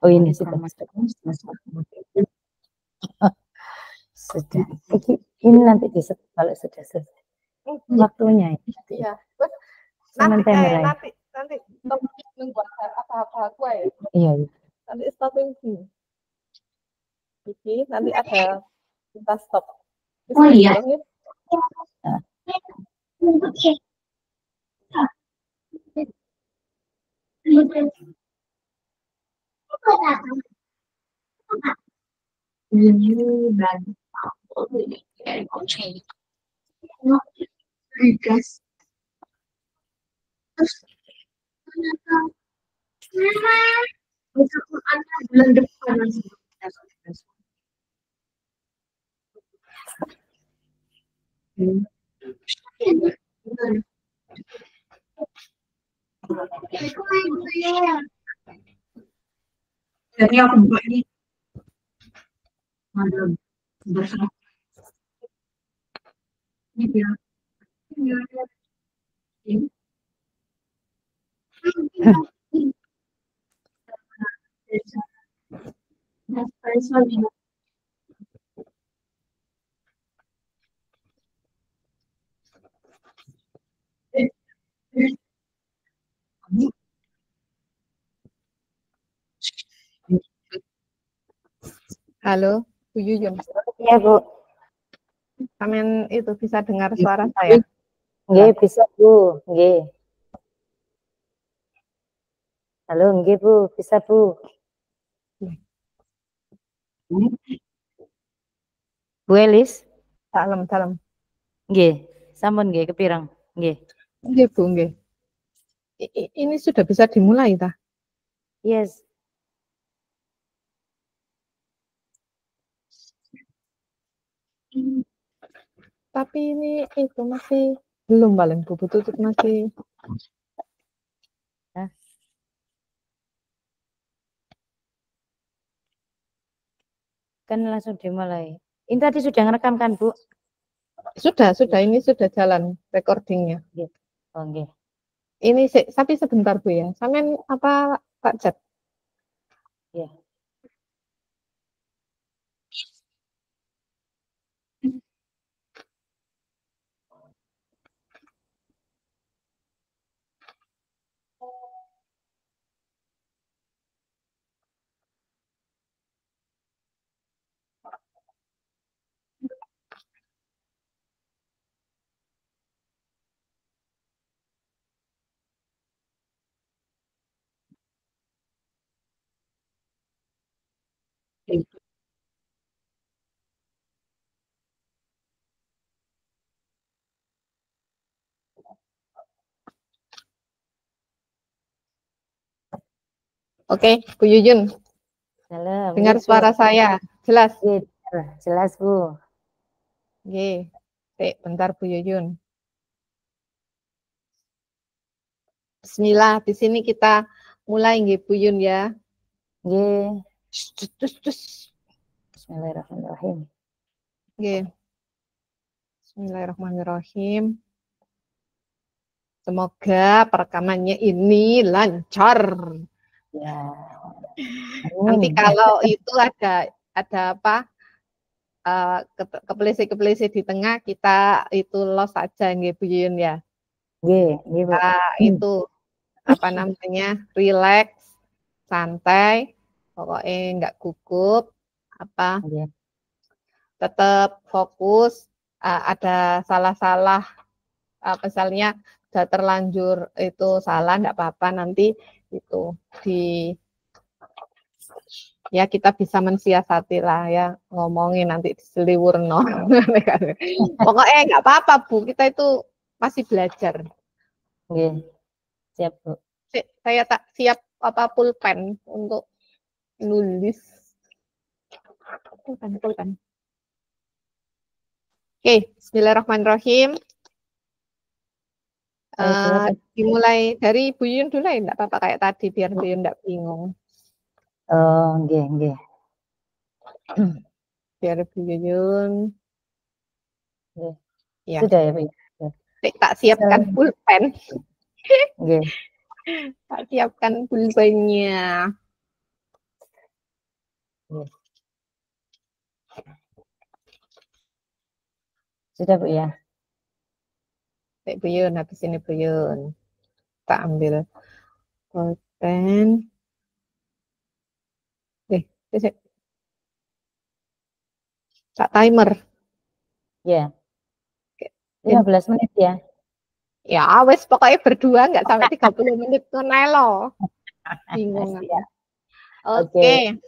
Oh ini sudah. Sudah. Ini nanti bisa kalau sudah selesai. Waktunya ini. Iya. Nanti nunggu apa-apa gue ya. Iya. Nanti stopping sini. Nanti ada kita stop. Oh iya. Bulan depan. Jadi aku buka ini. Bersama. Ini dia. Halo, Bu Yuyun. Iya, Bu. Kamen itu bisa dengar suara saya? Nggih, bisa, Bu. Nggih. Halo, nggih, Bu. Bisa, Bu. Bu Elis? Salam. Nggih, sampun nggih kepirang. Nggih. Nggih, Bu, nggih. Ini sudah bisa dimulai, tah? Yes. Tapi ini itu masih belum paling Bu tutup masih. Hah? Kan langsung dimulai. Ini tadi sudah ngerekam kan, Bu? Sudah, ini sudah jalan recordingnya. Oh, nggih. Ini tapi sebentar Bu ya. Sampean apa Pak Chat? Ya. Oke, Bu Yuyun. Halo, dengar suara saya jelas? Jelas, Bu. Oke, bentar Bu Yuyun. Bismillah, di sini kita mulai nggih Bu Yun ya. Nggih. Bismillahirrahmanirrahim. Nggih. Bismillahirrahmanirrahim. Semoga perekamannya ini lancar. Ya. Nanti kalau itu ada apa? Kepleset di tengah kita los saja nggih Bu Yun ya. Nggih, itu apa namanya? Relax, santai, pokoknya enggak gugup apa. Tetap fokus, ada salah-salah misalnya sudah terlanjur itu salah enggak apa-apa, nanti itu ya kita bisa mensiasati lah ya, ngomongin nanti diseliwur no. Pokoknya enggak apa-apa Bu, kita itu masih belajar. Nggih. Siap, Bu. Saya tak siap apa pulpen untuk nulis. Pulpen. Oke, bismillahirrahmanirrahim. Dimulai dari Bu Yun dulu ya, enggak apa-apa kayak tadi biar Bu Yun enggak bingung. Oh, nggih. Biar Bu Yun. Ya. Sudah ya, Bu. Tak siapkan pulpen. Nggih. Tak siapkan pulpennya. Yes. Sudah Bu ya? Buyun, habis ini Buyun. Tak ambil pulpen. Tak timer. Ya. 15 menit ya. Ya, wes pokoknya berdua nggak sampai 30 menit lo. Bingung aku. Oke.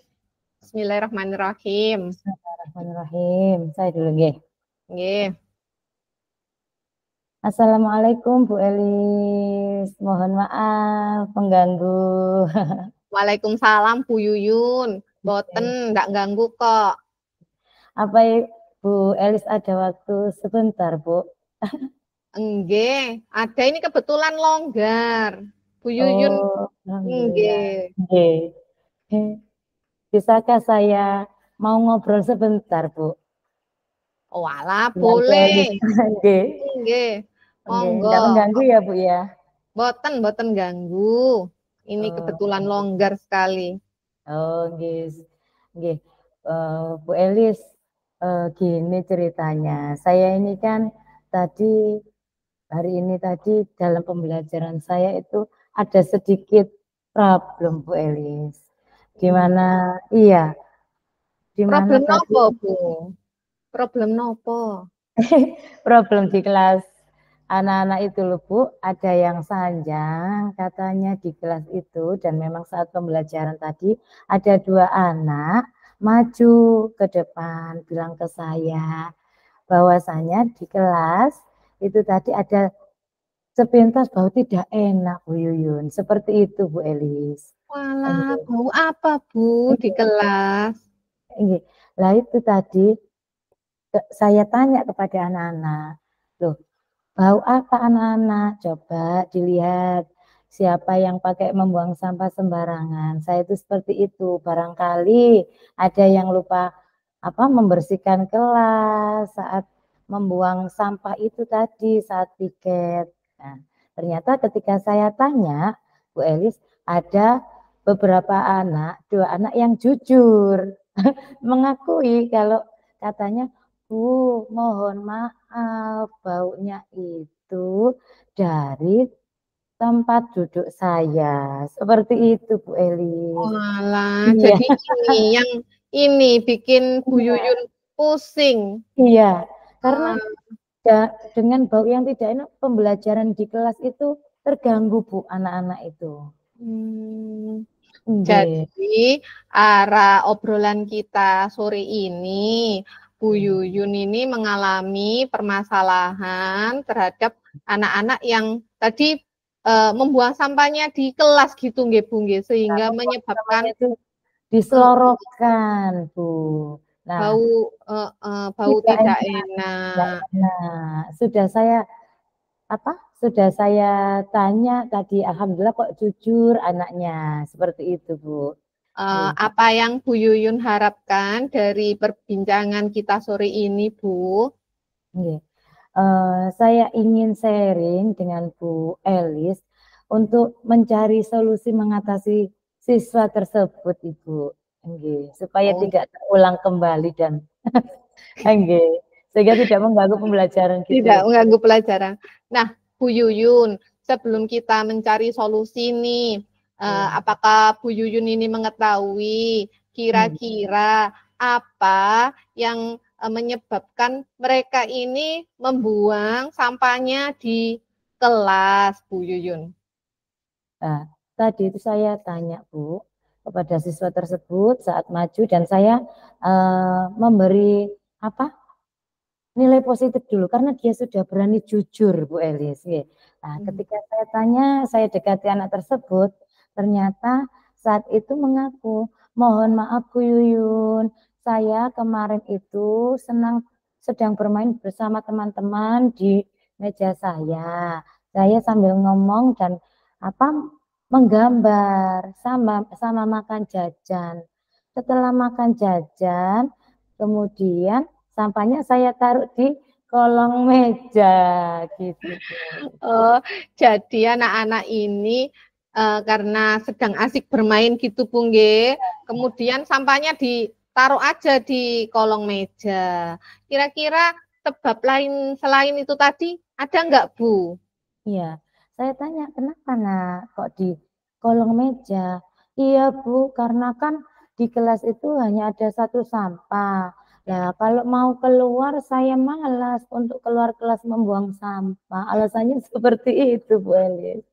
Bismillahirrahmanirrahim. Bismillahirrahmanirrahim. Saya dulu nggih. Nggih. Assalamualaikum Bu Elis. Mohon maaf mengganggu. Waalaikumsalam Bu Yuyun. Boten nggak ganggu kok. Apa Bu Elis ada waktu sebentar, Bu? Enggak, ada ini kebetulan longgar. Bu Yuyun. Oh, alhamdulillah. Enggak. Bisakah saya mau ngobrol sebentar, Bu? Oh, alah, Dengan Bu Elis. boleh. Nggih. Nggih. Monggo. Nggak mengganggu ya, Bu ya? Boten ganggu. Ini Oh, kebetulan longgar sekali. Oh, nggih. Bu Elis, gini ceritanya. Saya ini kan tadi hari ini tadi dalam pembelajaran saya itu ada sedikit problem Bu Elis. Di mana iya, di mana Problem tadi nopo, Bu? Problem nopo? problem di kelas anak-anak itu loh Bu, ada yang sanjang katanya di kelas itu, dan memang saat pembelajaran tadi ada 2 anak maju ke depan bilang ke saya bahwasanya di kelas itu tadi ada sepintas bau tidak enak Bu Yuyun, seperti itu Bu Elis. Walah, bau apa Bu di kelas? Lah itu tadi saya tanya kepada anak-anak, loh bau apa anak-anak? Coba dilihat siapa yang pakai membuang sampah sembarangan. Saya itu seperti itu. Barangkali ada yang lupa membersihkan kelas saat membuang sampah itu tadi saat piket. Nah, ternyata ketika saya tanya, Bu Elis, ada beberapa anak, 2 anak yang jujur mengakui kalau katanya, Bu, mohon maaf, baunya itu dari tempat duduk saya. Seperti itu, Bu Elis. Walah, Iya. jadi ini bikin Bu Iya. Yuyun pusing. Iya, karena dengan bau yang tidak enak, pembelajaran di kelas itu terganggu, Bu, anak-anak itu. Jadi arah obrolan kita sore ini, Bu Yuyun ini mengalami permasalahan terhadap anak-anak yang tadi membuang sampahnya di kelas gitu nggih Bu nggih, sehingga menyebabkan itu diselorokan, Bu. Nah, bau tidak enak. Nah, sudah saya tanya tadi, alhamdulillah kok jujur anaknya, seperti itu, Bu. Apa yang Bu Yuyun harapkan dari perbincangan kita sore ini, Bu? Saya ingin sharing dengan Bu Elis untuk mencari solusi mengatasi siswa tersebut, Ibu. Supaya tidak terulang kembali dan sehingga tidak mengganggu pembelajaran gitu. Tidak mengganggu pelajaran. Nah, Bu Yuyun, sebelum kita mencari solusi nih, apakah Bu Yuyun ini mengetahui kira-kira apa yang menyebabkan mereka ini membuang sampahnya di kelas, Bu Yuyun? Nah, tadi itu saya tanya, Bu, kepada siswa tersebut saat maju, dan saya memberi nilai positif dulu karena dia sudah berani jujur, Bu Elis. Nah, ketika saya tanya, saya dekati anak tersebut, ternyata saat itu mengaku, mohon maaf Bu Yuyun, saya kemarin itu sedang bermain bersama teman-teman di meja saya. Saya sambil ngomong dan menggambar sama makan jajan. Setelah makan jajan, kemudian sampahnya saya taruh di kolong meja gitu. Oh, jadi anak-anak ini karena sedang asik bermain gitu Bu nggih. Kemudian sampahnya ditaruh aja di kolong meja. Kira-kira sebab lain selain itu tadi ada nggak Bu? Iya, saya tanya kenapa nak kok di kolong meja? Iya Bu, karena kan di kelas itu hanya ada satu sampah. Nah, kalau mau keluar saya malas untuk keluar kelas membuang sampah. Alasannya seperti itu Bu Elis.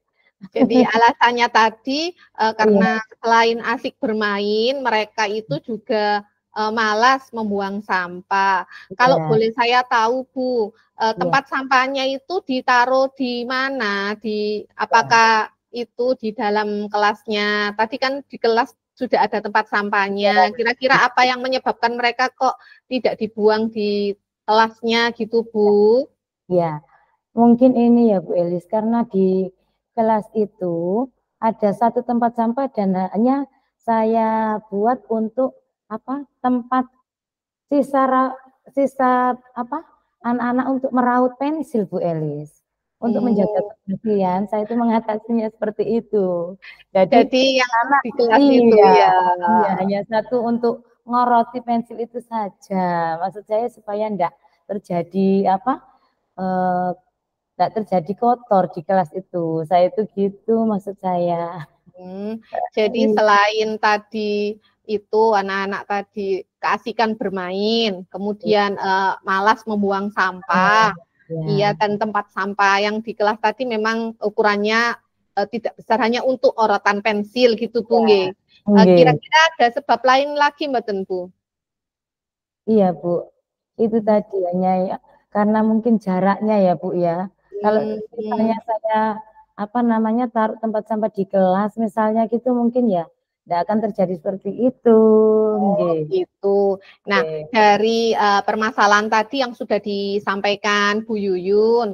Jadi alasannya tadi Iya, karena selain asik bermain, mereka itu juga malas membuang sampah. Kalau iya, boleh saya tahu Bu, iya, tempat sampahnya itu ditaruh di mana? iya. Apakah itu di dalam kelasnya? Tadi kan di kelas sudah ada tempat sampahnya. Kira-kira apa yang menyebabkan mereka kok tidak dibuang di kelasnya gitu Bu? Iya. Mungkin ini ya Bu Elis, karena di kelas itu ada satu tempat sampah dan hanya saya buat untuk apa tempat sisa sisa apa anak-anak untuk meraut pensil Bu Elis. Untuk menjaga Hmm. kebersihan, saya itu mengatasinya seperti itu. Jadi Jadi yang anak di kelas itu iya, ya. iya hanya satu untuk ngoroti pensil itu saja. Maksud saya supaya enggak terjadi apa eh, tidak terjadi kotor di kelas itu. Saya itu gitu maksud saya. Hmm, jadi Iya, selain tadi itu anak-anak tadi keasikan bermain, kemudian malas membuang sampah, iya, iya, dan tempat sampah yang di kelas tadi memang ukurannya tidak besar, hanya untuk orotan pensil gitu Bu nggih. iya, Kira-kira ada sebab lain lagi Mbak Bu? iya Bu. Itu tadi hanya ya, karena mungkin jaraknya ya Bu ya. Kalau misalnya Hmm. saya apa namanya taruh tempat sampah di kelas misalnya gitu mungkin ya tidak akan terjadi seperti itu. Oh Nggih. gitu. Nah, Nggih. dari permasalahan tadi yang sudah disampaikan Bu Yuyun,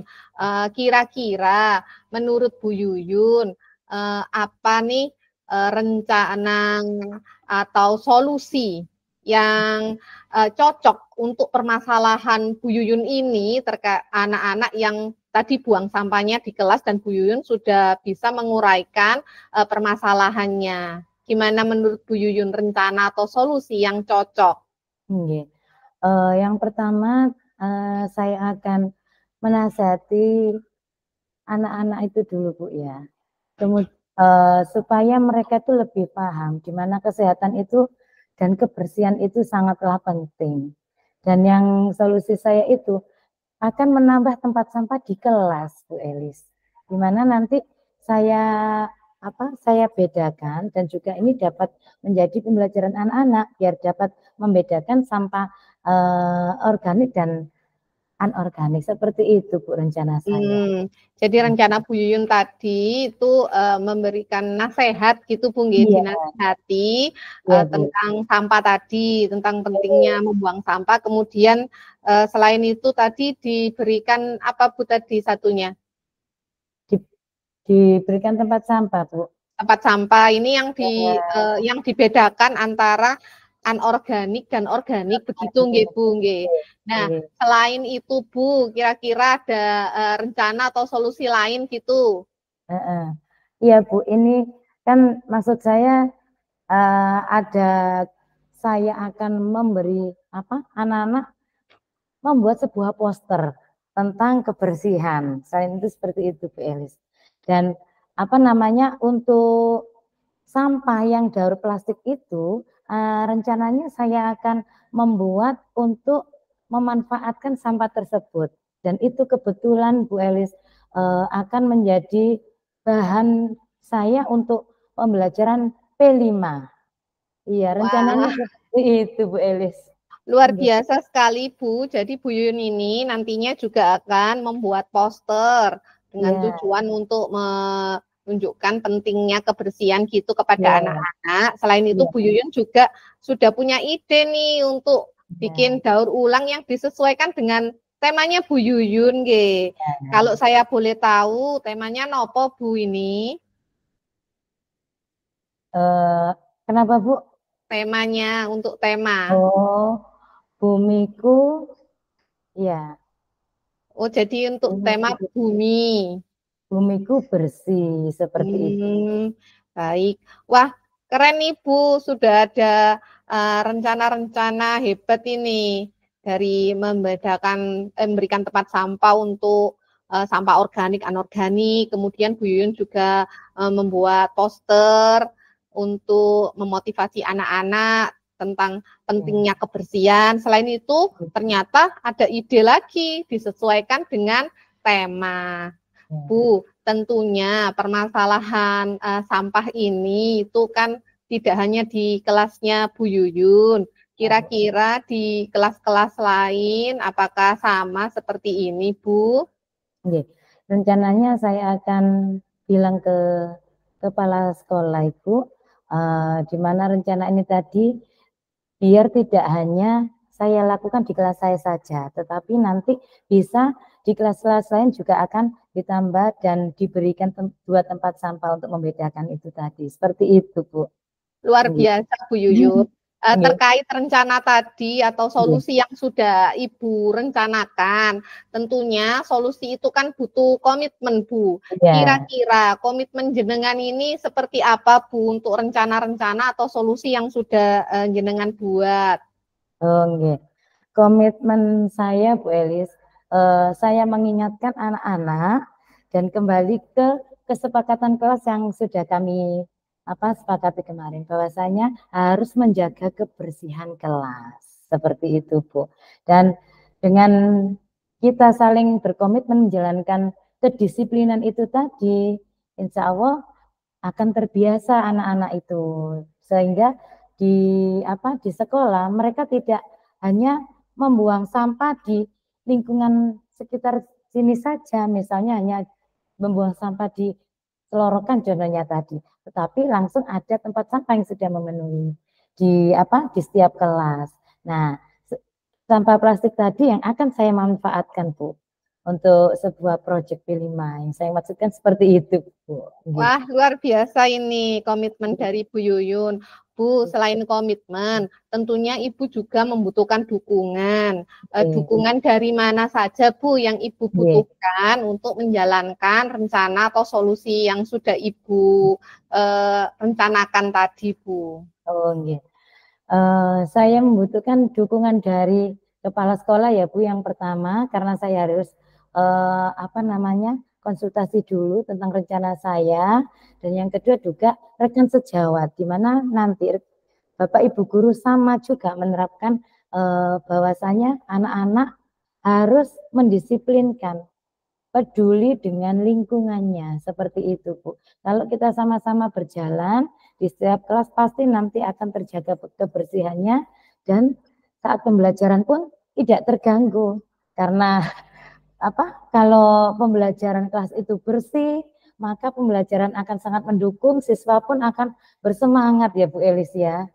kira-kira menurut Bu Yuyun, apa nih rencana atau solusi yang cocok untuk permasalahan Bu Yuyun ini terkait anak-anak yang tadi buang sampahnya di kelas dan Bu Yuyun sudah bisa menguraikan permasalahannya. Gimana menurut Bu Yuyun rencana atau solusi yang cocok? Nggih. Yang pertama saya akan menasihati anak-anak itu dulu Bu ya. Kemudian supaya mereka itu lebih paham di mana kesehatan itu dan kebersihan itu sangatlah penting. Dan yang solusi saya itu akan menambah tempat sampah di kelas, Bu Elis. Di mana nanti saya saya bedakan dan juga ini dapat menjadi pembelajaran anak-anak biar dapat membedakan sampah organik dan anorganik. Seperti itu Bu rencana saya. Jadi rencana Bu Yuyun tadi itu memberikan nasihat gitu Bu Nggih, Iya, dinasihati iya Bu. tentang sampah tadi, tentang pentingnya membuang sampah. Kemudian selain itu tadi diberikan apa Bu tadi satunya? Di- diberikan tempat sampah, Bu. Tempat sampah ini Ya, yang dibedakan antara anorganik dan organik begitu nggih Bu nggih. Nah, oke. selain itu Bu, kira-kira ada rencana atau solusi lain gitu? Heeh. Iya, Bu. Ini kan maksud saya ada saya akan memberi anak-anak membuat sebuah poster tentang kebersihan. Selain itu seperti itu, Bu Elis. Dan apa namanya untuk sampah yang daur plastik itu rencananya saya akan membuat untuk memanfaatkan sampah tersebut. Dan itu kebetulan Bu Elis akan menjadi bahan saya untuk pembelajaran P5. Iya, rencananya Wah, seperti itu Bu Elis. luar Iya, biasa sekali Bu. Jadi Bu Yun ini nantinya juga akan membuat poster dengan iya, tujuan untuk menunjukkan pentingnya kebersihan gitu kepada iya, anak-anak. Selain itu iya, Bu Yuyun juga sudah punya ide nih untuk bikin iya. daur ulang yang disesuaikan dengan temanya Bu Yuyun, nggih. Kalau saya boleh tahu temanya nopo Bu ini? Eh, kenapa Bu? Temanya untuk tema. Oh, bumiku, ya, Oh, jadi untuk tema bumiku. bumi. bumiku bersih seperti itu. Baik. Wah, keren Ibu, sudah ada rencana-rencana hebat ini dari memberikan tempat sampah untuk sampah organik, anorganik. Kemudian Bu Yuyun juga membuat poster untuk memotivasi anak-anak tentang pentingnya kebersihan. Selain itu, ternyata ada ide lagi disesuaikan dengan tema. Bu, tentunya permasalahan sampah ini itu kan tidak hanya di kelasnya Bu Yuyun. Kira-kira di kelas-kelas lain apakah sama seperti ini, Bu? Rencananya saya akan bilang ke kepala sekolah Ibu, di mana rencana ini tadi biar tidak hanya saya lakukan di kelas saya saja, tetapi nanti bisa di kelas-kelas lain juga akan ditambah dan diberikan dua tempat sampah untuk membedakan itu tadi. Seperti itu, Bu. Luar biasa, Bu Yuyun. Terkait rencana tadi atau solusi yang sudah Ibu rencanakan, tentunya solusi itu kan butuh komitmen, Bu. Kira-kira komitmen jenengan ini seperti apa, Bu, untuk rencana-rencana atau solusi yang sudah jenengan buat? Komitmen saya, Bu Elis, saya mengingatkan anak-anak dan kembali ke kesepakatan kelas yang sudah kami sepakati kemarin, bahwasanya harus menjaga kebersihan kelas seperti itu, Bu. Dan dengan kita saling berkomitmen menjalankan kedisiplinan itu tadi, insya Allah akan terbiasa anak-anak itu, sehingga di sekolah mereka tidak hanya membuang sampah di lingkungan sekitar sini saja, misalnya hanya membuang sampah di selorokan contohnya tadi, tetapi langsung ada tempat sampah yang sudah memenuhi di setiap kelas. Nah, sampah plastik tadi yang akan saya manfaatkan, Bu, untuk sebuah proyek P5 yang saya maksudkan seperti itu, Bu. Wah, luar biasa ini komitmen dari Bu Yuyun. Bu, selain komitmen, tentunya Ibu juga membutuhkan dukungan. Dukungan dari mana saja, Bu, yang Ibu butuhkan untuk menjalankan rencana atau solusi yang sudah Ibu rencanakan tadi, Bu? Saya membutuhkan dukungan dari kepala sekolah ya, Bu, yang pertama, karena saya harus konsultasi dulu tentang rencana saya, dan yang kedua juga rekan sejawat, di mana nanti Bapak Ibu guru sama juga menerapkan bahwasanya anak-anak harus mendisiplinkan, peduli dengan lingkungannya, seperti itu, Bu. Kalau kita sama-sama berjalan di setiap kelas pasti nanti akan terjaga kebersihannya, dan saat pembelajaran pun tidak terganggu, karena kalau pembelajaran kelas itu bersih, maka pembelajaran akan sangat mendukung, siswa pun akan bersemangat ya Bu Elis ya.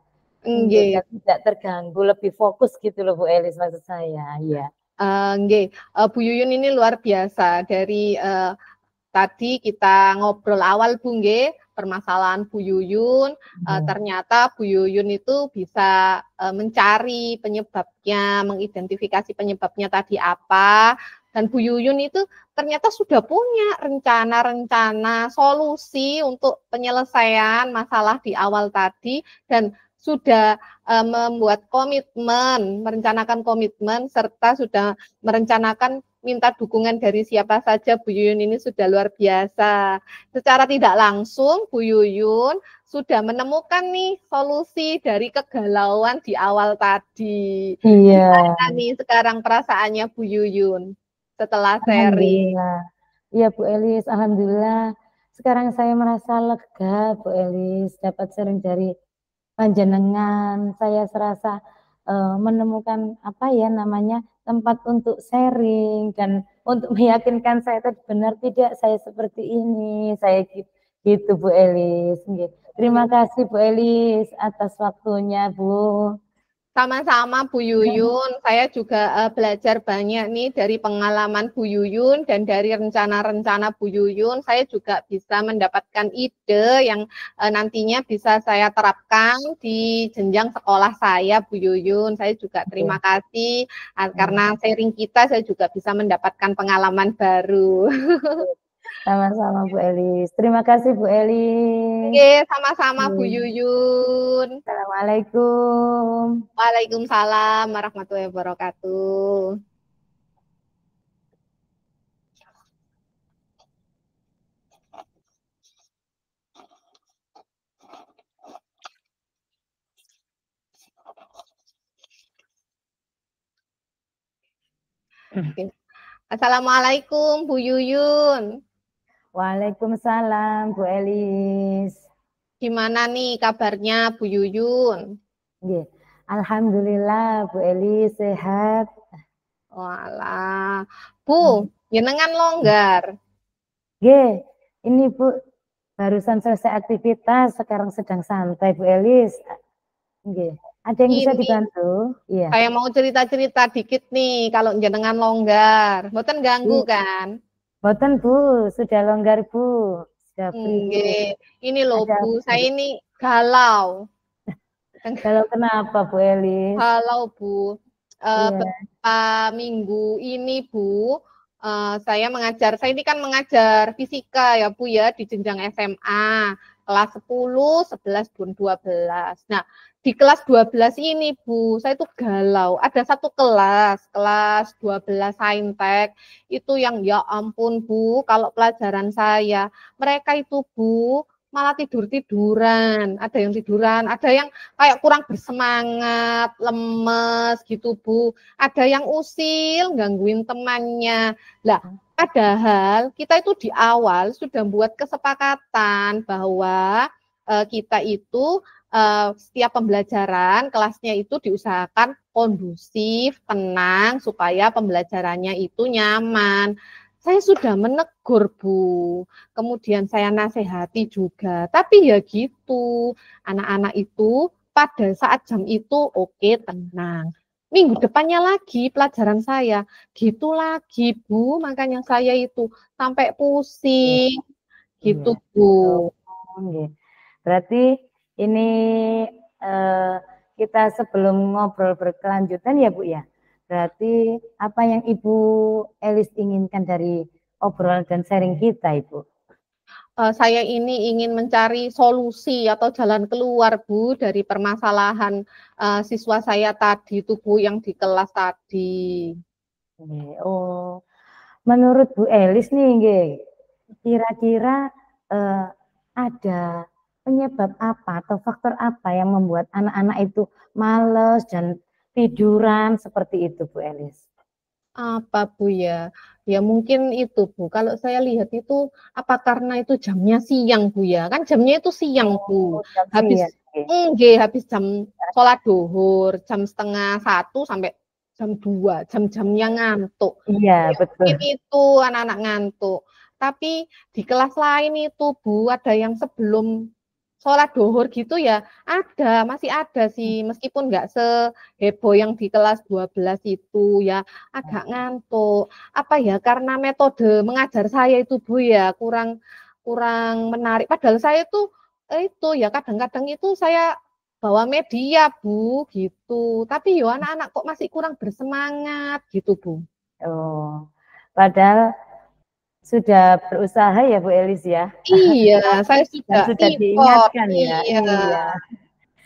Tidak terganggu, lebih fokus gitu loh Bu Elis maksud saya. Ya. Bu Yuyun ini luar biasa. Dari tadi kita ngobrol awal, Bu, permasalahan Bu Yuyun, ternyata Bu Yuyun itu bisa mencari penyebabnya, mengidentifikasi penyebabnya tadi apa. Dan Bu Yuyun itu ternyata sudah punya rencana-rencana solusi untuk penyelesaian masalah di awal tadi, dan sudah membuat komitmen, merencanakan komitmen, serta sudah merencanakan minta dukungan dari siapa saja. Bu Yuyun ini sudah luar biasa. Secara tidak langsung, Bu Yuyun sudah menemukan nih solusi dari kegalauan di awal tadi. Gimana nih sekarang perasaannya Bu Yuyun setelah sharing? Iya Bu Elis, alhamdulillah. Sekarang saya merasa lega Bu Elis, dapat sharing dari panjenengan. Saya serasa menemukan tempat untuk sharing dan untuk meyakinkan saya tadi benar tidak saya seperti ini. Saya gitu Bu Elis. Terima kasih Bu Elis atas waktunya, Bu. Sama-sama Bu Yuyun, saya juga belajar banyak nih dari pengalaman Bu Yuyun dan dari rencana-rencana Bu Yuyun. Saya juga bisa mendapatkan ide yang nantinya bisa saya terapkan di jenjang sekolah saya, Bu Yuyun. Saya juga terima kasih karena sharing kita, saya juga bisa mendapatkan pengalaman baru. Sama-sama Bu Elis. Terima kasih Bu Elis. Oke, sama-sama Bu Yuyun. Assalamualaikum. Waalaikumsalam warahmatullahi wabarakatuh. Oke. Assalamualaikum Bu Yuyun. Waalaikumsalam Bu Elis. Gimana nih kabarnya Bu Yuyun? Nggih. Alhamdulillah Bu Elis sehat. Walah. Bu, jenengan longgar. Nggih. Ini Bu barusan selesai aktivitas, sekarang sedang santai Bu Elis. Nggih. Ada yang bisa Ini dibantu? Iya. saya mau cerita-cerita dikit nih kalau jenengan longgar. Mboten ganggu Iya. kan? Boten Bu, sudah longgar Bu. Sudah free Bu. Ini loh Ada Bu, apa? saya ini galau. Kalau kenapa Bu Elis? Galau Bu. Iya. Beberapa minggu ini Bu, saya ini kan mengajar fisika ya Bu ya di jenjang SMA kelas 10, 11, dan 12. Nah, di kelas 12 ini Bu, saya tuh galau. Ada satu kelas 12 Saintek, itu yang ya ampun Bu, kalau pelajaran saya, mereka itu Bu, malah tidur-tiduran. Ada yang tiduran, ada yang kayak kurang bersemangat, lemes gitu Bu. Ada yang usil, gangguin temannya. Lah, padahal kita itu di awal sudah buat kesepakatan bahwa kita itu setiap pembelajaran kelasnya itu diusahakan kondusif, tenang supaya pembelajarannya itu nyaman. Saya sudah menegur Bu, kemudian saya nasihati juga, tapi ya gitu, anak-anak itu pada saat jam itu oke, tenang. Minggu depannya lagi pelajaran saya, gitu lagi Bu, makanya saya itu sampai pusing, gitu Iya. Bu. Oh, nggih. Berarti ini eh, kita sebelum ngobrol berkelanjutan ya Bu ya. Berarti apa yang Ibu Elis inginkan dari obrolan dan sharing kita Ibu? Saya ini ingin mencari solusi atau jalan keluar Bu dari permasalahan siswa saya tadi itu Bu yang di kelas tadi. Oh, menurut Bu Elis nih, nggih, kira-kira ada penyebab apa atau faktor apa yang membuat anak-anak itu males dan tiduran seperti itu, Bu Elis? Apa Bu ya? Ya mungkin itu Bu. Kalau saya lihat itu apa karena itu jamnya siang Bu ya? Kan jamnya itu siang Bu. Oh, jam Habis siang, nggih. habis jam sholat duhur, jam setengah 1 sampai jam 2, jam-jamnya ngantuk. Iya, Ya, betul. mungkin itu anak-anak ngantuk. Tapi di kelas lain itu Bu, ada yang sebelum sholat duhur gitu ya, masih ada sih. Meskipun nggak seheboh yang di kelas 12 itu ya, agak ngantuk. Apa ya, karena metode mengajar saya itu Bu ya, kurang kurang menarik. Padahal saya itu ya kadang-kadang itu saya bawa media Bu gitu. Tapi yo anak-anak kok masih kurang bersemangat gitu Bu. Oh, padahal sudah berusaha ya Bu Elis ya, Iya, saya dan sudah sudah import. diingatkan ya. Iya. Iya.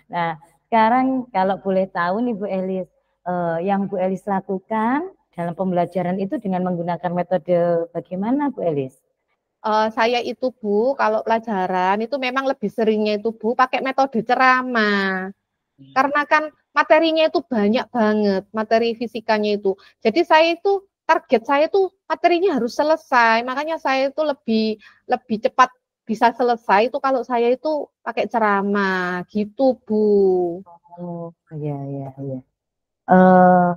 Nah, sekarang kalau boleh tahu nih Bu Elis, yang Bu Elis lakukan dalam pembelajaran itu dengan menggunakan metode bagaimana Bu Elis? Saya itu Bu, kalau pelajaran itu memang lebih seringnya itu Bu pakai metode ceramah. Karena kan materinya itu banyak banget, materi fisikanya itu. Jadi target saya itu materinya harus selesai. Makanya saya itu lebih lebih cepat bisa selesai itu kalau saya itu pakai ceramah gitu Bu. Oh, iya, iya, iya. Eh,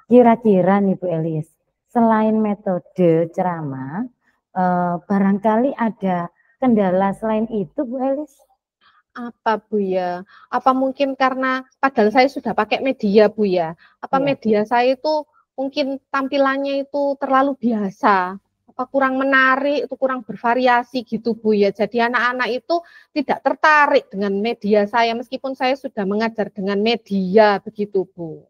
Kira-kira nih Bu Elis, selain metode ceramah, barangkali ada kendala selain itu Bu Elis? Apa Bu ya? Apa mungkin karena padahal saya sudah pakai media Bu ya? Apa Iya. media saya itu mungkin tampilannya itu terlalu biasa? Apa kurang menarik, itu kurang bervariasi gitu Bu ya? Jadi anak-anak itu tidak tertarik dengan media saya meskipun saya sudah mengajar dengan media begitu Bu.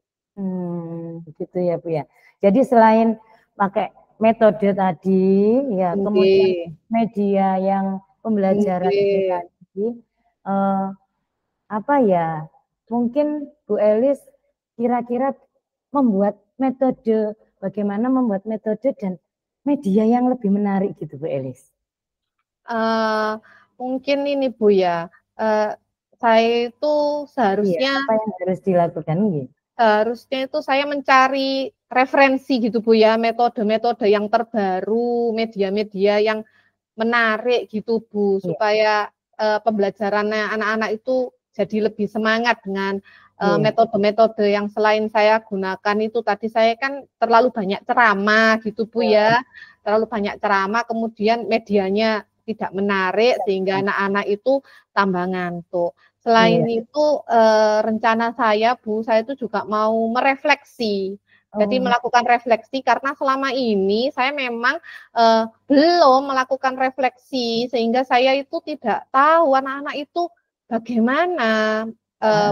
Gitu ya Bu ya. Jadi selain pakai metode tadi, ya kemudian media yang pembelajaran ini tadi, apa ya? Mungkin Bu Elis kira-kira membuat metode, bagaimana membuat metode dan media yang lebih menarik gitu Bu Elis. Mungkin ini Bu ya, saya itu seharusnya apa yang harus dilakukan gitu? Seharusnya itu saya mencari referensi gitu Bu ya, metode-metode yang terbaru, media-media yang menarik gitu Bu, supaya pembelajarannya anak-anak itu jadi lebih semangat dengan metode-metode yang selain saya gunakan itu. Tadi saya kan terlalu banyak ceramah gitu Bu ya, terlalu banyak ceramah, kemudian medianya tidak menarik sehingga anak-anak itu tambah ngantuk. Selain itu rencana saya Bu, saya itu juga mau merefleksi. Jadi melakukan refleksi karena selama ini saya memang belum melakukan refleksi sehingga saya itu tidak tahu anak-anak itu bagaimana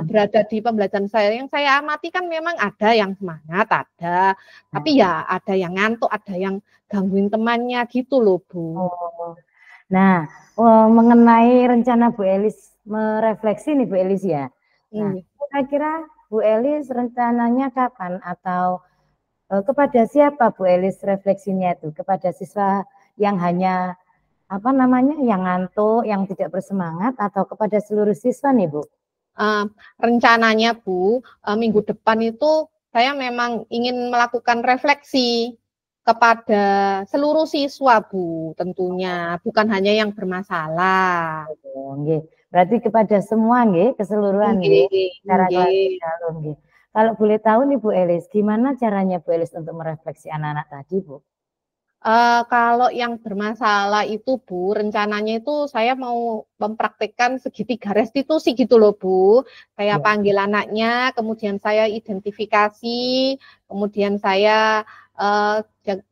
berada di pembelajaran saya. Yang saya amati kan memang ada yang semangat, ada, tapi ya ada yang ngantuk, ada yang gangguin temannya gitu loh Bu. Nah, mengenai rencana Bu Elis merefleksi nih Bu Elis ya. Nah, kira-kira Bu Elis rencananya kapan atau kepada siapa Bu Elis refleksinya itu? Kepada siswa yang hanya apa namanya, yang ngantuk, yang tidak bersemangat, atau kepada seluruh siswa nih Bu? Rencananya Bu, minggu depan itu saya memang ingin melakukan refleksi kepada seluruh siswa Bu, tentunya bukan hanya yang bermasalah. Berarti kepada semua nggih, keseluruhan nggih, secara dalam nggih. Kalau boleh tahu nih Bu Elis, gimana caranya Bu Elis untuk merefleksi anak-anak tadi Bu? Kalau yang bermasalah itu Bu, rencananya itu saya mau mempraktekkan segitiga restitusi gitu loh Bu. Saya panggil anaknya, kemudian saya identifikasi, kemudian saya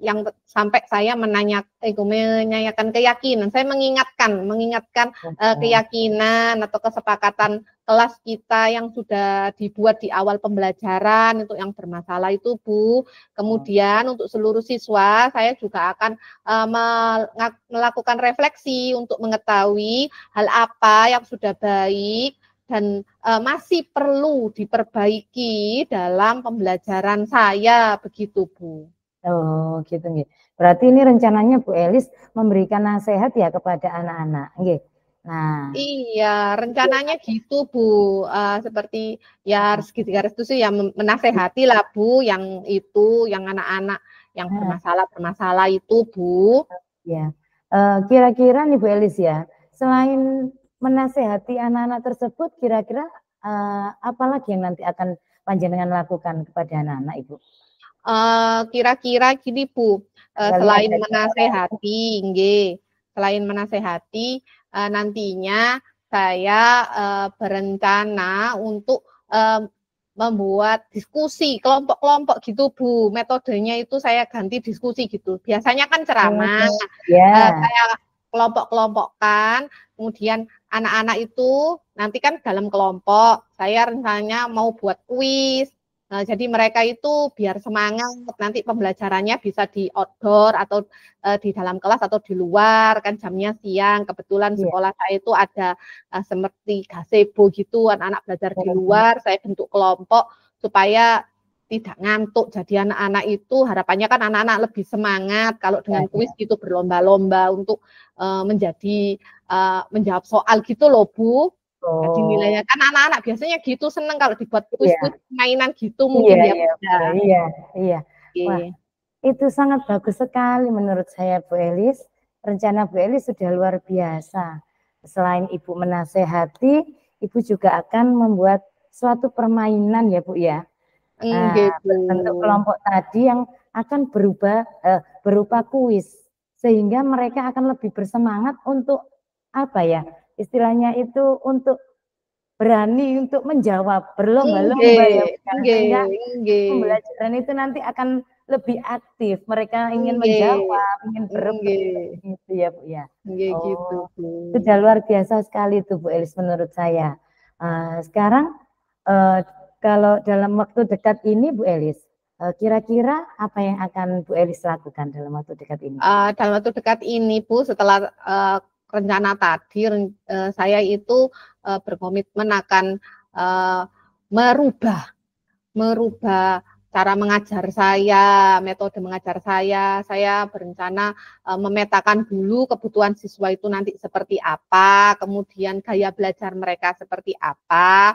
yang sampai saya menanyakan keyakinan. Saya mengingatkan keyakinan atau kesepakatan kelas kita yang sudah dibuat di awal pembelajaran untuk yang bermasalah itu Bu. Kemudian untuk seluruh siswa saya juga akan melakukan refleksi untuk mengetahui hal apa yang sudah baik dan masih perlu diperbaiki dalam pembelajaran saya begitu Bu. Oh gitu nggih. Berarti ini rencananya Bu Elis memberikan nasihat ya kepada anak-anak nggih. Nah, iya, rencananya gitu Bu, seperti ya segitiga restitusi ya menasehati lah Bu, yang itu, yang anak-anak yang bermasalah itu Bu. Ya, kira-kira nih Bu Elis ya, selain menasehati anak-anak tersebut, kira-kira apa lagi yang nanti akan panjenengan lakukan kepada anak-anak Ibu? Kira-kira gini Bu, selain menasehati, selain menasehati, nantinya saya berencana untuk membuat diskusi kelompok-kelompok gitu Bu. Metodenya itu saya ganti diskusi gitu. Biasanya kan ceramah, saya kelompok-kelompokkan, kemudian anak-anak itu nanti kan dalam kelompok, saya rencananya mau buat kuis. Nah, jadi mereka itu biar semangat, nanti pembelajarannya bisa di outdoor atau di dalam kelas atau di luar, kan jamnya siang. Kebetulan sekolah saya itu ada seperti gazebo gitu, anak-anak belajar di luar, saya bentuk kelompok supaya tidak ngantuk. Jadi anak-anak itu harapannya kan anak-anak lebih semangat kalau dengan kuis gitu berlomba-lomba untuk menjawab soal gitu loh Bu. Jadi nilainya kan anak-anak biasanya gitu seneng kalau dibuat kuis-kuis mainan gitu mungkin ya. Iya. Wah, itu sangat bagus sekali menurut saya Bu Elis. Rencana Bu Elis sudah luar biasa. Selain Ibu menasehati, Ibu juga akan membuat suatu permainan ya Bu ya. Bentuk kelompok tadi yang akan berupa kuis, sehingga mereka akan lebih bersemangat untuk apa ya, istilahnya itu untuk berani untuk menjawab, berlomba-lomba ya, sehingga pembelajaran itu nanti akan lebih aktif, mereka ingin menjawab, ingin berebut gitu ya Bu ya. Gitu Bu. Sudah luar biasa sekali itu Bu Elis menurut saya. Sekarang kalau dalam waktu dekat ini Bu Elis, Kira-kira apa yang akan Bu Elis lakukan dalam waktu dekat ini? Dalam waktu dekat ini, Bu, setelah rencana tadi, saya itu berkomitmen akan merubah cara mengajar saya, metode mengajar saya. Saya berencana memetakan dulu kebutuhan siswa itu nanti seperti apa, kemudian gaya belajar mereka seperti apa,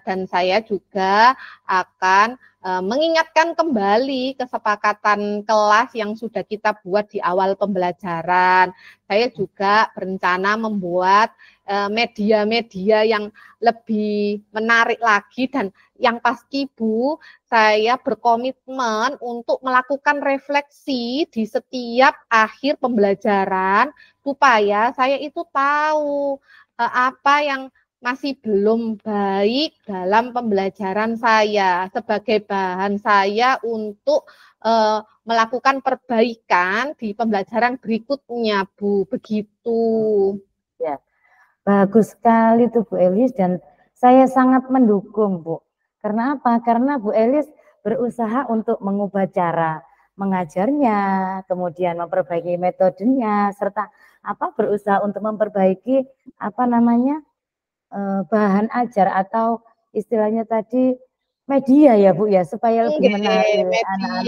dan saya juga akan mengingatkan kembali kesepakatan kelas yang sudah kita buat di awal pembelajaran. Saya juga berencana membuat media-media yang lebih menarik lagi, dan yang pasti, Bu, saya berkomitmen untuk melakukan refleksi di setiap akhir pembelajaran supaya saya itu tahu apa yang masih belum baik dalam pembelajaran saya sebagai bahan saya untuk melakukan perbaikan di pembelajaran berikutnya, Bu. Begitu. Ya, bagus sekali tuh Bu Elis, dan saya sangat mendukung, Bu. Karena apa? Karena Bu Elis berusaha untuk mengubah cara mengajarnya, kemudian memperbaiki metodenya, serta berusaha untuk memperbaiki bahan ajar atau istilahnya tadi media ya Bu ya, supaya lebih menarik anak-anak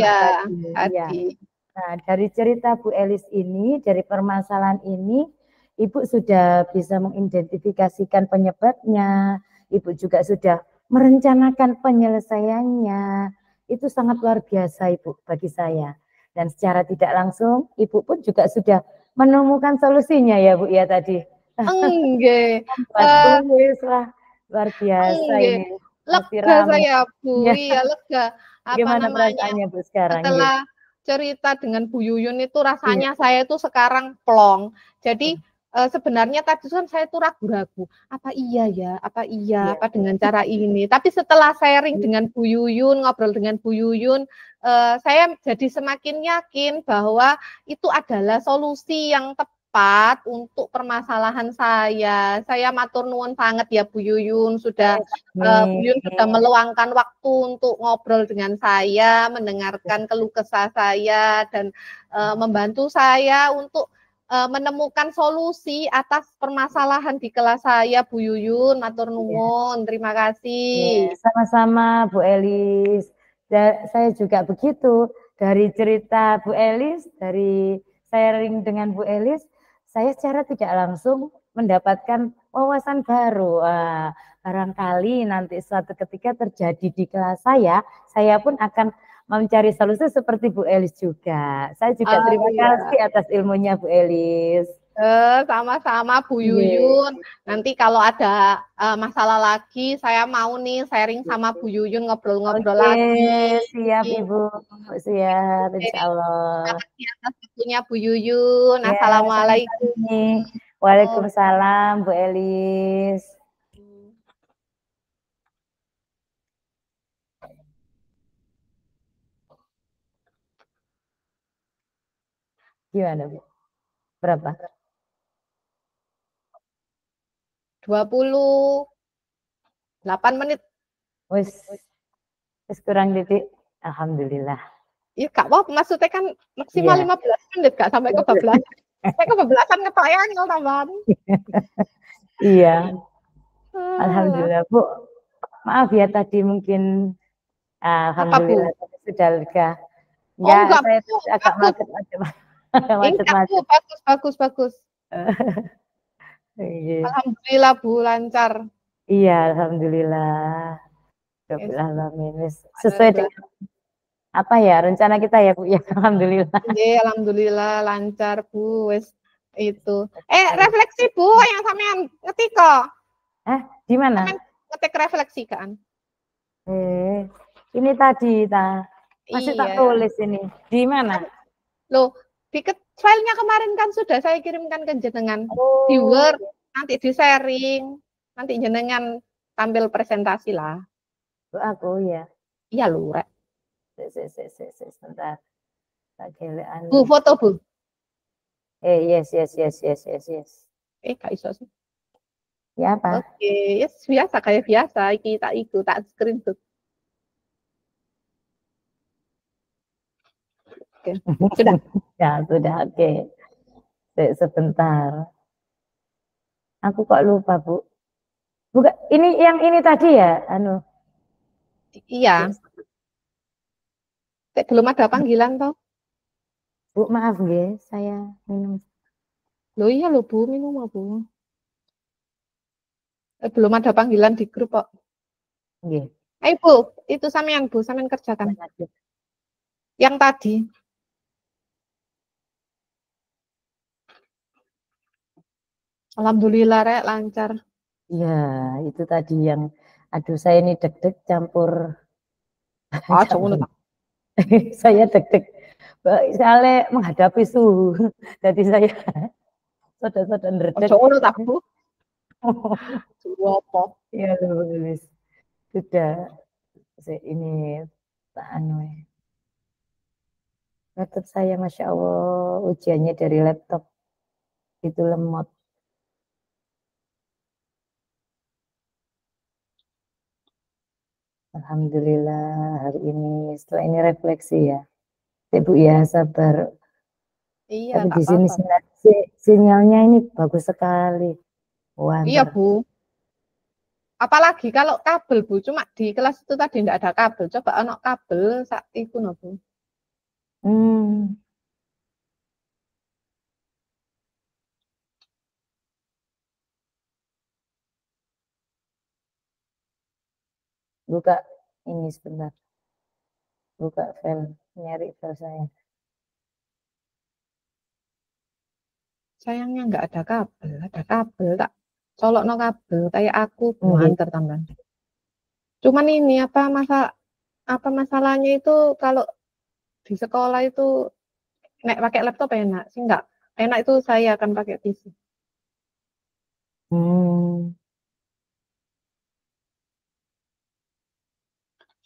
tadi. Ya. Nah, dari cerita Bu Elis ini, dari permasalahan ini, Ibu sudah bisa mengidentifikasikan penyebabnya, Ibu juga sudah merencanakan penyelesaiannya. Itu sangat luar biasa Ibu bagi saya. Dan secara tidak langsung, Ibu pun juga sudah menemukan solusinya ya Bu ya tadi. Enggak. Tulis lah, luar biasa ini. Masih Lega ramai. saya, Bu. Ya. Iya, lega. Gimana perasaannya Bu sekarang? Setelah cerita dengan Bu Yuyun itu rasanya saya itu sekarang plong. Jadi sebenarnya tadi kan saya tuh ragu-ragu, apa dengan cara ini. Tapi setelah sharing dengan Bu Yuyun, ngobrol dengan Bu Yuyun, saya jadi semakin yakin bahwa itu adalah solusi yang tepat untuk permasalahan saya. Saya matur nuwun banget ya Bu Yuyun, Bu Yuyun sudah meluangkan waktu untuk ngobrol dengan saya, mendengarkan keluh kesah saya, dan membantu saya untuk menemukan solusi atas permasalahan di kelas saya, Bu Yuyun. Matur nuwun, terima kasih. Sama-sama Bu Elis. Saya juga begitu. Dari cerita Bu Elis, dari sharing dengan Bu Elis, saya secara tidak langsung mendapatkan wawasan baru. Barangkali nanti suatu ketika terjadi di kelas saya pun akan mencari solusi seperti Bu Elis juga. Saya juga terima kasih atas ilmunya Bu Elis. Sama-sama Bu Yuyun. Nanti kalau ada masalah lagi, saya mau nih sharing sama Bu Yuyun, ngobrol-ngobrol lagi. Siap Ibu, siap insya Allah. Terima kasih atas waktunya Bu Yuyun. Ya, Assalamualaikum. Waalaikumsalam Bu Elis. Gimana Bu? Berapa? 28 menit. Wis kurang titik. Alhamdulillah. Iya, Kak, wah, maksudnya kan maksimal 15 menit, Kak, sampai kebablasan. Saya kebablasan ngetayang tambahan. Iya. Alhamdulillah, Bu. Maaf ya tadi mungkin alhamdulillah sudah lega. Enggak, saya agak macet-macet. Bagus. Alhamdulillah Bu, lancar. Iya, alhamdulillah. Sesuai dengan rencana kita ya Bu ya. Alhamdulillah. Iya, alhamdulillah lancar Bu. Wes itu. Refleksi Bu yang sampean ngetik kok. Di mana? Ngetik refleksi kan. Ini tadi masih tak tulis ini. Di mana? Loh, di filenya kemarin kan sudah saya kirimkan ke jenengan. Di Word, nanti di sharing. Nanti jenengan tampil presentasi lah. Aku ya. Iya lho, Rek. Sebentar. Bu, foto Bu. Yes. Gak iso sih. Ya apa? Oke, yes, biasa kayak biasa. Iki tak screenshot. Oke. Sudah. Ya, sudah oke. Sebentar. Aku kok lupa, Bu. Bukan, ini yang ini tadi ya, anu. Iya. Belum ada panggilan toh? Bu, maaf ya, saya minum. Loh iya loh Bu, minum Bu. Belum ada panggilan di grup kok. Nggih. Ayo Bu, itu sampean Bu, sampean kerjakan. Yang tadi. Alhamdulillah Rek, lancar. Ya, itu tadi yang aduh saya ini deg-deg campur Ah, campur. jangan tak. Saya deg-deg soalnya menghadapi suhu. Jadi saya soda-soda Oh, ndredeg. jangan tak Bu. Apa? Ya, Luis. Sudah ini tak anu ya. Laptop saya, Masya Allah, ujiannya dari laptop itu lemot. Alhamdulillah hari ini, setelah ini refleksi ya. Ibu ya sabar. Iya, Tapi tak di sini apa-apa. sinyalnya ini bagus sekali. Iya Wanter. Bu. Apalagi kalau kabel Bu, cuma di kelas itu tadi tidak ada kabel. Coba ono kabel saat itu no Bu. Hmm. Buka ini sebentar. Buka file, nyari file saya. Sayangnya nggak ada kabel. Ada kabel tak colok no kabel kayak aku Nggih. muanter tambahan. Cuman ini apa masalahnya itu kalau di sekolah itu nek pakai laptop enak sih nggak enak itu saya akan pakai PC. Hmm.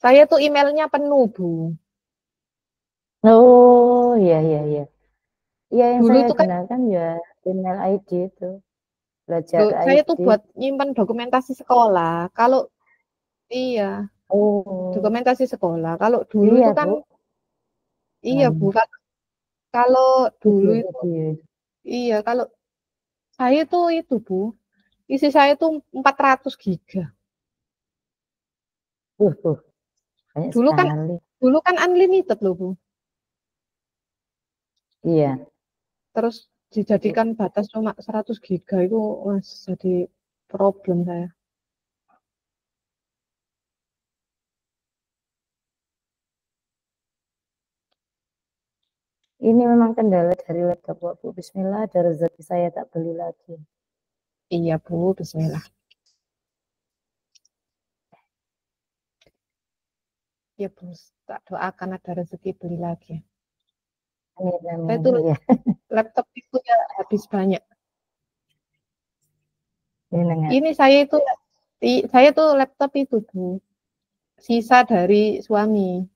Saya tuh emailnya penuh Bu. Oh, iya, iya, iya. Iya, yang Dulu saya tuh kan gunakan ya email ID itu. Belajar saya tuh ID. buat nyimpan dokumentasi sekolah. Kalau iya Oh, dokumentasi sekolah. Kalau dulu iya, itu kan Bu. iya Bu. Kalau dulu itu Video-video. iya kalau saya tuh itu Bu. Isi saya tuh 400 giga. Banyak Dulu kan sekali. dulu kan unlimited loh Bu. Iya. Terus dijadikan batas cuma 100 giga itu mas jadi problem saya. Ini memang kendala dari laptop, Bu. Bismillah, ada rezeki saya tak beli lagi. Iya Bu, bismillah. Ya Bu, tak doakan ada rezeki beli lagi. Amin, Saya amin. tuh Iya. laptop itu ya habis banyak. Ini dengar. Ini saya tuh laptop itu Bu, sisa dari suami.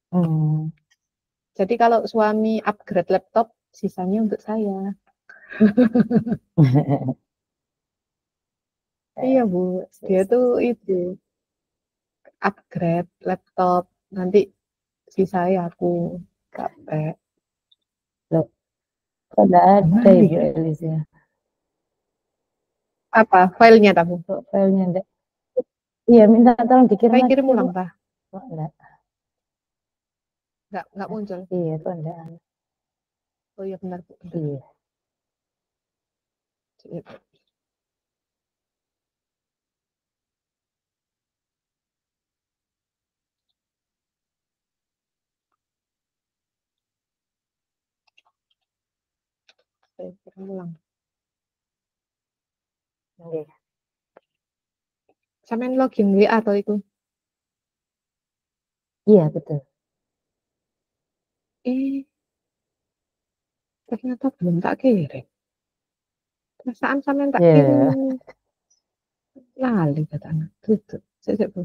Hmm. Jadi kalau suami upgrade laptop, sisanya untuk saya. Iya Bu, dia tuh itu upgrade laptop, nanti sisanya aku capek. Loh, kok enggak ada Ibu Gimana? Elisa? Apa filenya tahu? Kok filenya enggak? Iya, minta tolong dikirim Saya lagi, kirim Bu. ulang Pak. Kok enggak? Nggak muncul. Iya, kok enggak? Oh iya benar Bu, benar. Iya. Saya kirim ulang. Oke. Sampai login WA atau itu? Iya, betul. Ternyata belum tak kirim. Perasaan sampai tak kirim Ya. lali katanya. Tutup. Saya Bu.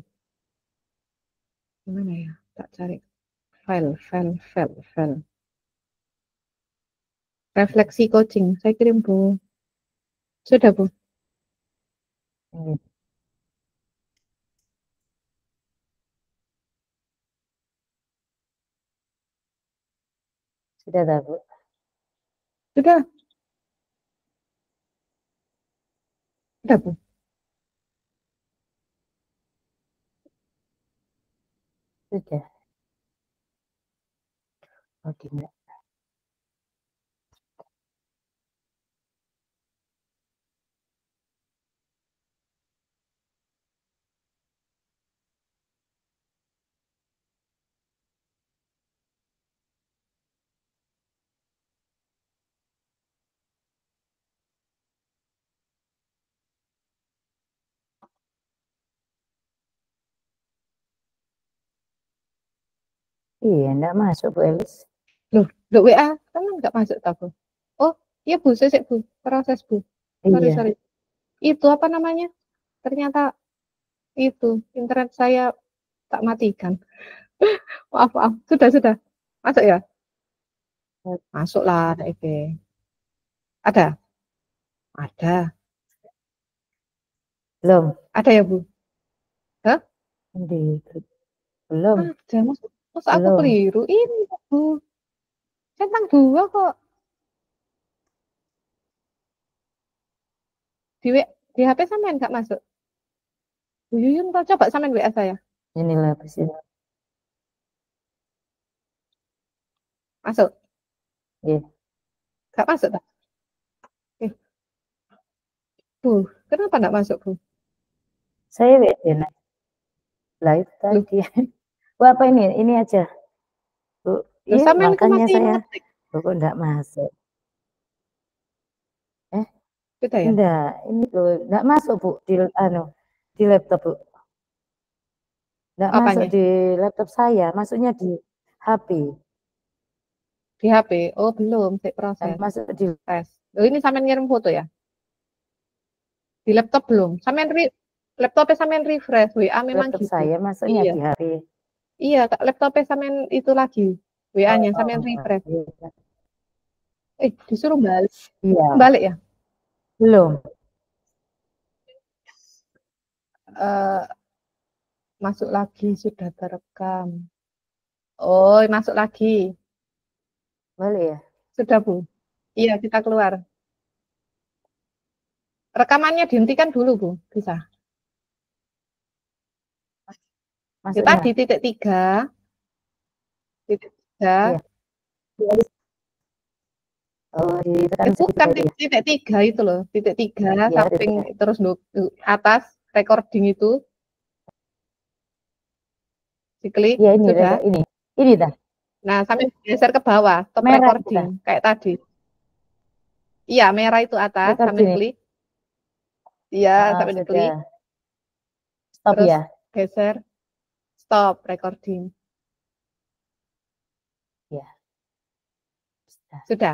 Gimana ya? Tak cari file. Refleksi coaching. Saya kirim Bu. Sudah Bu. Iya. Sudah tahu, Bu? Sudah. Sudah, Bu. Sudah. Oke, Mbak. Iya, enggak masuk, Bu Elis. Loh, WA kan nggak masuk tak, Bu? Oh, iya Bu, sesek Bu, proses Bu. Sorry, Iya. sorry. Itu apa namanya? Ternyata itu internet saya tak matikan. Maaf, maaf. Sudah. Masuk ya? Masuklah, Eke. Ada? Ada. Belum. Ada ya, Bu? Hah? Belum. Ada. Masa aku Belum. keliru? Ini, Bu. Centang 2 kok. Di HP sampean nggak masuk? Bu Yuyun, coba sampean WA saya. Inilah sini. Masuk? Iya. Nggak masuk, tak? Bu, kenapa nggak masuk, Bu? Saya WA lah itu Loh, tadi. Bu, apa ini? Ini aja. Bu, loh iya sampean ku makanya masih saya. ngetik. Bu, kok enggak masuk? Sudah ya? Enggak, ini loh, enggak masuk, Bu, di laptop, Bu. Enggak masuk Apanya? di laptop saya, masuknya di HP. Di HP? Oh, belum. Saya Yang proses. masuk di Tes. Loh, ini sampean ngirim foto ya? Di laptop belum? Laptopnya sampean refresh. WA memang laptop gitu. saya, masuknya Iya. di HP. Iya, laptopnya sampean itu lagi. WA-nya sampean Oh, refresh. iya. Disuruh balik. Iya, Balik ya? belum. Eh, masuk lagi, sudah terekam. Oh, masuk lagi. Boleh ya? Sudah, Bu. Iya, kita keluar. Rekamannya dihentikan dulu, Bu. Bisa. Kita Masuknya. di titik 3. Titik 3. Iya. Oh, ditekan situ Bukan tadi ya? titik 3 itu loh. Titik 3 Iya, samping titik. terus atas recording itu. Diklik. Iya, ini, Sudah. ini. Ini dah. Nah, sampai geser ke bawah. Stop Merah itu recording. dah. Kayak tadi. Iya, merah itu atas. Sampai Recording ini. klik. Iya, sampai Sudah. diklik. Stop Terus ya. geser. Stop recording. Ya. Sudah.